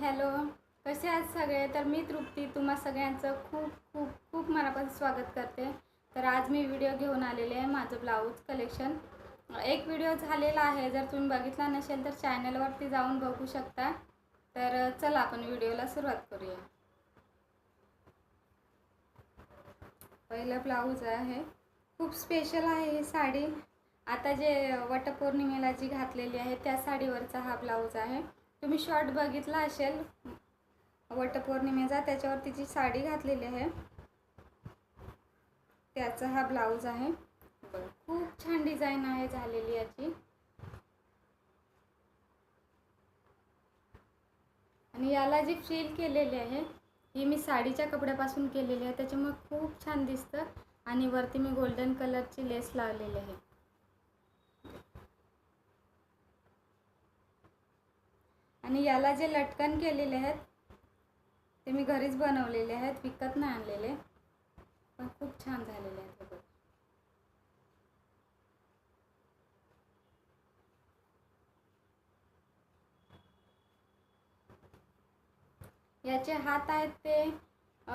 Hello, कसे आहात सगळे? तर मी तृप्ती तुम्हा सगळ्यांचं खूप खूप खूप मनापासून स्वागत करते. तर आज मी व्हिडिओ घेऊन आलेले आहे माझं ब्लाऊज कलेक्शन. एक व्हिडिओ झालेला आहे, जर तुम्ही बघितला नसेल तर चॅनलवरती जाऊन बघू शकता. तर चला आपण व्हिडिओला सुरुवात करूया. पहिलं ब्लाऊज आहे, खूप स्पेशल आहे ही साडी. आता जे वटपौर्णिमेला जी घातलेली आहे त्या साडीवरचा हा ब्लाऊज आहे. तुम्ही शॉर्ट बघितला असेल वटपौर्णिमेचा, त्याच्यावर तिची साडी घातलेली आहे, त्याचा हा ब्लाऊज आहे. खूप छान डिझाईन आहे झालेली याची. आणि याला जी फ्रिल केलेली आहे ही मी साडीच्या कपड्यापासून केलेली आहे, त्याच्यामुळे खूप छान दिसतं. आणि वरती मी गोल्डन कलरची लेस लावलेली आहे. आणि याला जे लटकन केलेले आहेत ते मी घरीच बनवलेले आहेत, विकत नाही आणलेले, पण खूप छान झालेले आहेत. याचे हात आहेत ते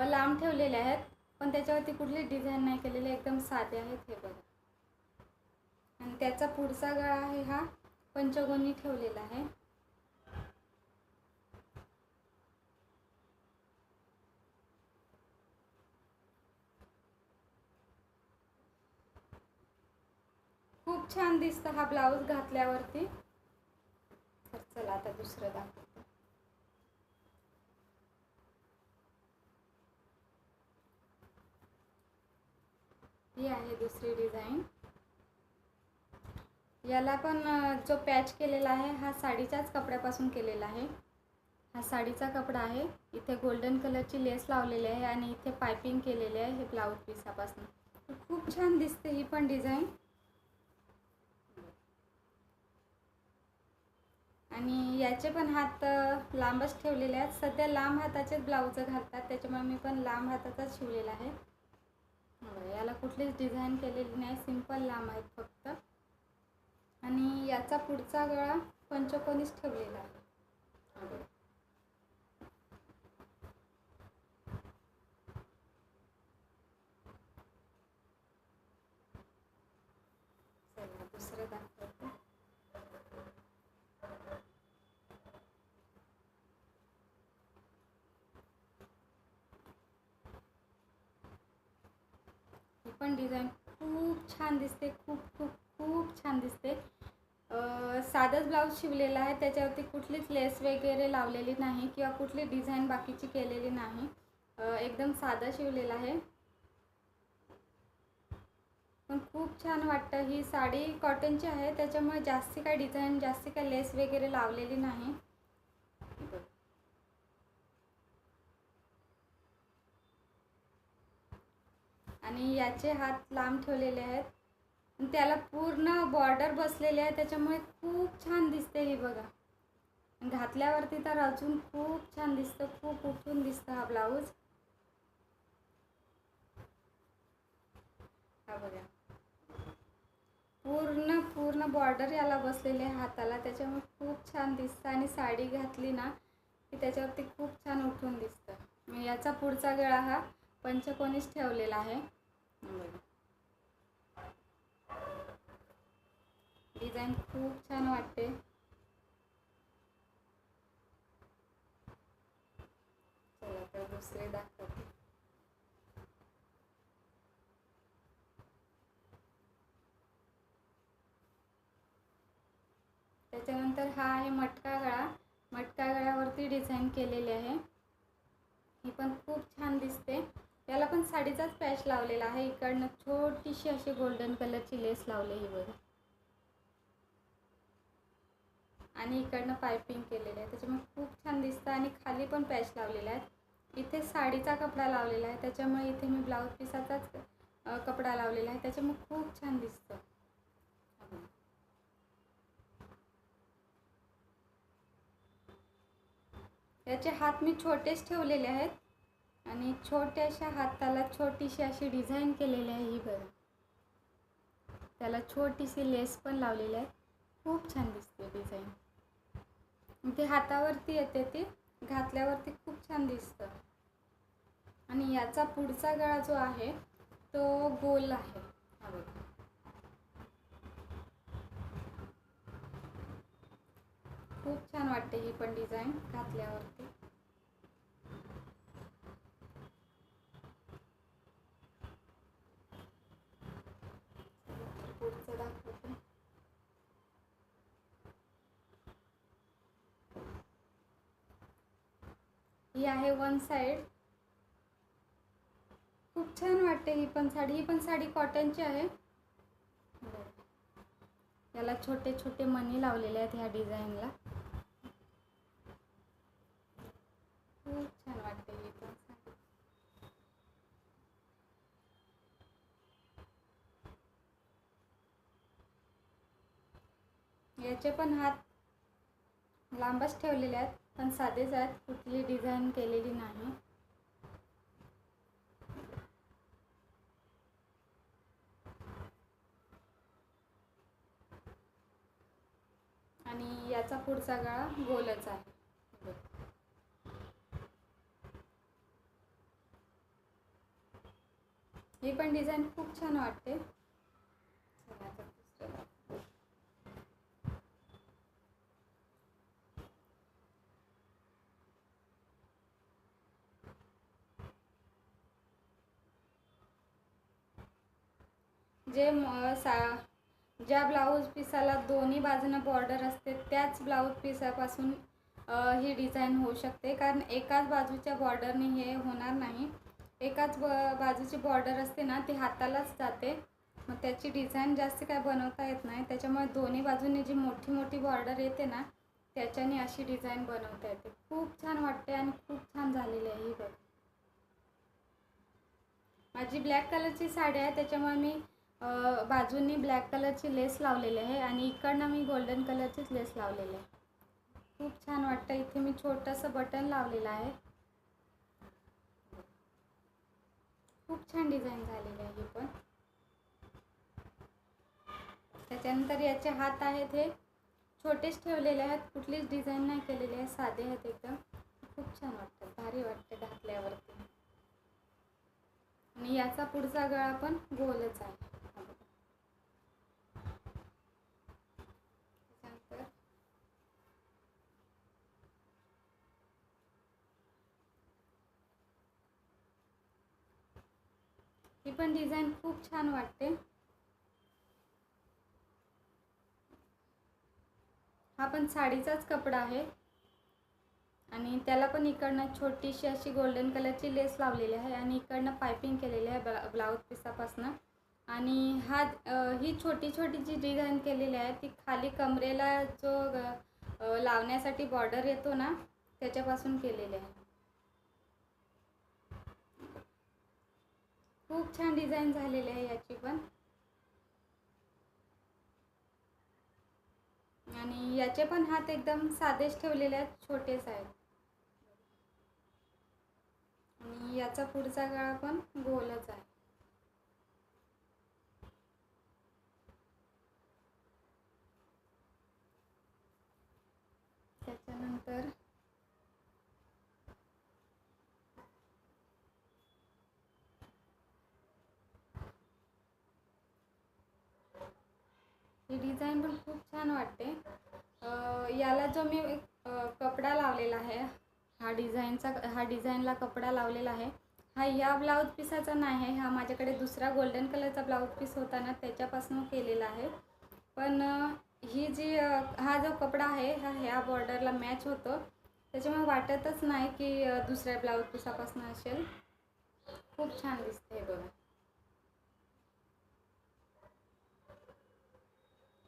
लांब ठेवलेले आहेत, पण त्याच्यावरती कुठली डिझाईन नाही केलेली, एकदम साधे आहेत हे बघा. आणि त्याचा पुढचा गळा आहे हा पंचगोनी ठेवलेला आहे. खूप छान दिसतं हा ब्लाऊज घातल्यावरती. तर चला आता दुसरं दाखवते. ही आहे दुसरी डिझाईन. याला पण जो पॅच केलेला आहे हा साडीच्याच कपड्यापासून केलेला आहे. हा साडीचा कपडा आहे. इथे गोल्डन कलरची लेस लावलेली आहे आणि इथे पायपिंग केलेली आहे हे ब्लाऊज पीसापासून. खूप छान दिसते ही पण डिझाईन. आणि याचे पण हात लांबच ठेवलेले आहेत. सध्या लांब हाताचेच ब्लाऊज घालतात, त्याच्यामुळे मी पण लांब हाताचाच शिवलेला आहे. याला कुठलीच डिझाईन केलेली नाही, सिंपल लांब आहेत फक्त. आणि याचा पुढचा गळा पंचकोनीच ठेवलेला आहे. चला दुसरं दाखवते. ही पण डिझाईन खूप छान दिसते, खूप खूप खूप छान दिसते. साधंच ब्लाऊज शिवलेला आहे, त्याच्यावरती कुठलीच लेस वगैरे लावलेली नाही किंवा कुठली डिझाईन बाकीची केलेली नाही. एकदम साधं शिवलेलं आहे, पण खूप छान वाटतं. ही साडी कॉटनची आहे, त्याच्यामुळे जास्ती काय डिझाईन, जास्ती काय लेस वगैरे लावलेली नाही. आणि याचे हात लांब ठेवलेले आहेत, त्याला पूर्ण बॉर्डर बसलेले आहे, त्याच्यामुळे खूप छान दिसते. ही बघा, घातल्यावरती तर अजून खूप छान दिसतं, खूप उठून दिसतं हा ब्लाऊज. हा बघा, पूर्ण पूर्ण बॉर्डर याला बसलेले आहे हाताला, त्याच्यामुळे खूप छान दिसतं. आणि साडी घातली ना की त्याच्यावरती खूप छान उठून दिसतं. याचा पुढचा गळा हा पंचकोनीच ठेवलेला आहे. डिझाईन खूप छान वाटते. चला तर दुसरे दाखवते. त्याच्यानंतर हा आहे मटका गळा. मटका गळ्यावरती डिझाईन केलेली आहे, ही पण खूप छान दिसते. याला पण साडीचाच पॅच लावलेला आहे, इकडनं छोटीशी अशी गोल्डन कलरची लेस लावलेली बघा. आणि इकडनं पायपिंग केलेलं आहे, त्याच्यामुळे खूप छान दिसतं. आणि खाली पण पॅच लावलेला आहे. इथे साडीचा कपडा लावलेला आहे, त्याच्यामुळे इथे मी ब्लाऊज पीसाचाच कपडा लावलेला आहे, त्याच्यामुळे खूप छान दिसतं. याचे हात मी छोटेच ठेवलेले आहेत आणि छोट्याशा हाताला छोटीशी अशी डिझाईन केलेली आहे. ही बघा, त्याला छोटीशी लेस पण लावलेली आहे, खूप छान दिसते डिझाईन. ते हातावरती येते ती, घातल्यावरती खूप छान दिसतं. आणि याचा पुढचा गळा जो आहे तो गोल आहे. हा बघा, खूप छान वाटते ही पण डिझाईन घातल्यावरती. पुढचं दाखवते. ही आहे वन साइड. खूप छान वाटते ही पण साडी. ही पण साडी कॉटनची आहे. याला छोटे छोटे मणी लावलेले आहेत ह्या डिझाईनला. खूप छान वाटते ही पण साडी. याचे पण हात लांबच ठेवलेले आहेत, पण साधेच आहेत, कुठली डिझाईन केलेली नाही. आणि याचा पुढचा गळा गोलच आहे. ही पण डिझाईन खूप छान वाटते. ज्या ब्लाऊज पिसाला दोन्ही बाजूने बॉर्डर असते त्याच ब्लाऊज पिसापासून ही डिझाईन होऊ शकते, कारण एकाच बाजूच्या बॉर्डरने हे होणार नाही. एकाच बाजूची बॉर्डर असते ना, ती हातालाच जाते, मग त्याची डिझाईन जास्त काय बनवता येत नाही. त्याच्यामुळे दोन्ही बाजूने जी मोठी मोठी बॉर्डर येते ना, त्याच्याने अशी डिझाईन बनवता येते. खूप छान वाटते आणि खूप छान झालेली आहे ही बघ. माझी ब्लॅक कलरची साडी आहे, त्याच्यामुळे मी बाजूंनी ब्लॅक कलरची लेस लावलेली आहे आणि इकडनं मी गोल्डन कलरचीच लेस लावलेली आहे. खूप छान वाटतं. इथे मी छोटंसं बटन लावलेलं आहे. खूप छान डिझाईन झालेली आहे ही पण. त्याच्यानंतर याचे हात आहेत हे छोटेच ठेवलेले आहेत, कुठलीच डिझाईन नाही केलेली आहे, साधे आहेत एकदम. खूप छान वाटतं, भारी वाटतं घातल्यावरती. आणि याचा पुढचा गळा पण गोलच आहे. ही पण डिझाईन खूप छान वाटते. हा पण साडीचाच कपडा आहे आणि त्याला पण इकडनं छोटीशी अशी गोल्डन कलरची लेस लावलेली आहे आणि इकडनं पायपिंग केलेली आहे ब्लाऊज पिसापासून. आणि ही छोटी छोटी जी डिझाईन केलेली आहे ती खाली कमरेला जो लावण्यासाठी बॉर्डर येतो ना, त्याच्यापासून केलेली आहे. खूप छान डिझाईन झालेली आहे याची पण. आणि याचे पण हात एकदम साधेच ठेवलेले आहेत, छोटेच आहेत. आणि याचा पुढचा गळा पण गोलच आहे. त्याच्यानंतर ही डिझाईन पण खूप छान वाटते. याला जो मी कपडा लावलेला आहे, हा डिझाईनला कपडा लावलेला आहे, हा या ब्लाऊज पीसाचा नाही आहे. हा माझ्याकडे दुसरा गोल्डन कलरचा ब्लाऊज पीस होता ना, त्याच्यापासून केलेला आहे. पण हा जो कपडा आहे हा ह्या बॉर्डरला मॅच होतो, त्याच्यामुळे वाटतच नाही की दुसऱ्या ब्लाऊज पीसापासून असेल. खूप छान दिसते बघा.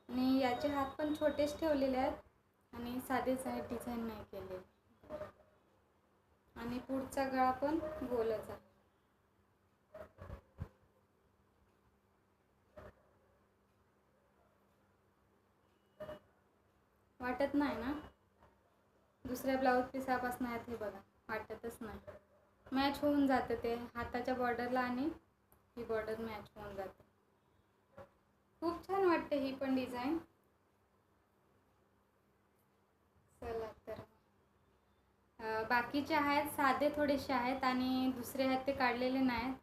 आणि याचे हात पण छोटेच ठेवलेले आहेत आणि साधेच आहेत, डिझाईन नाही केले. आणि पुढचा गळा पण गोलच आहे. वाटत नाही ना दुसऱ्या ब्लाऊज पिसापासून आहेत हे बघा, वाटतच नाही. मॅच होऊन जातं ते हाताच्या बॉर्डरला आणि ही बॉर्डर मॅच होऊन जाते. खूप छान वाटते ही पण डिझाईन. चला तर बाकीचे आहेत, साधे थोडेसे आहेत आणि दुसरे आहेत ते काढलेले नाहीत.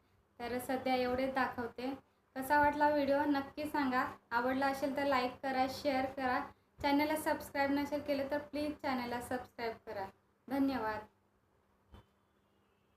तर सध्या एवढेच दाखवते. कसा वाटला व्हिडिओ नक्की सांगा. आवडला असेल तर लाईक करा, शेअर करा. चॅनलला सबस्क्राईब नसेल केलं तर प्लीज चॅनलला सबस्क्राईब करा. धन्यवाद.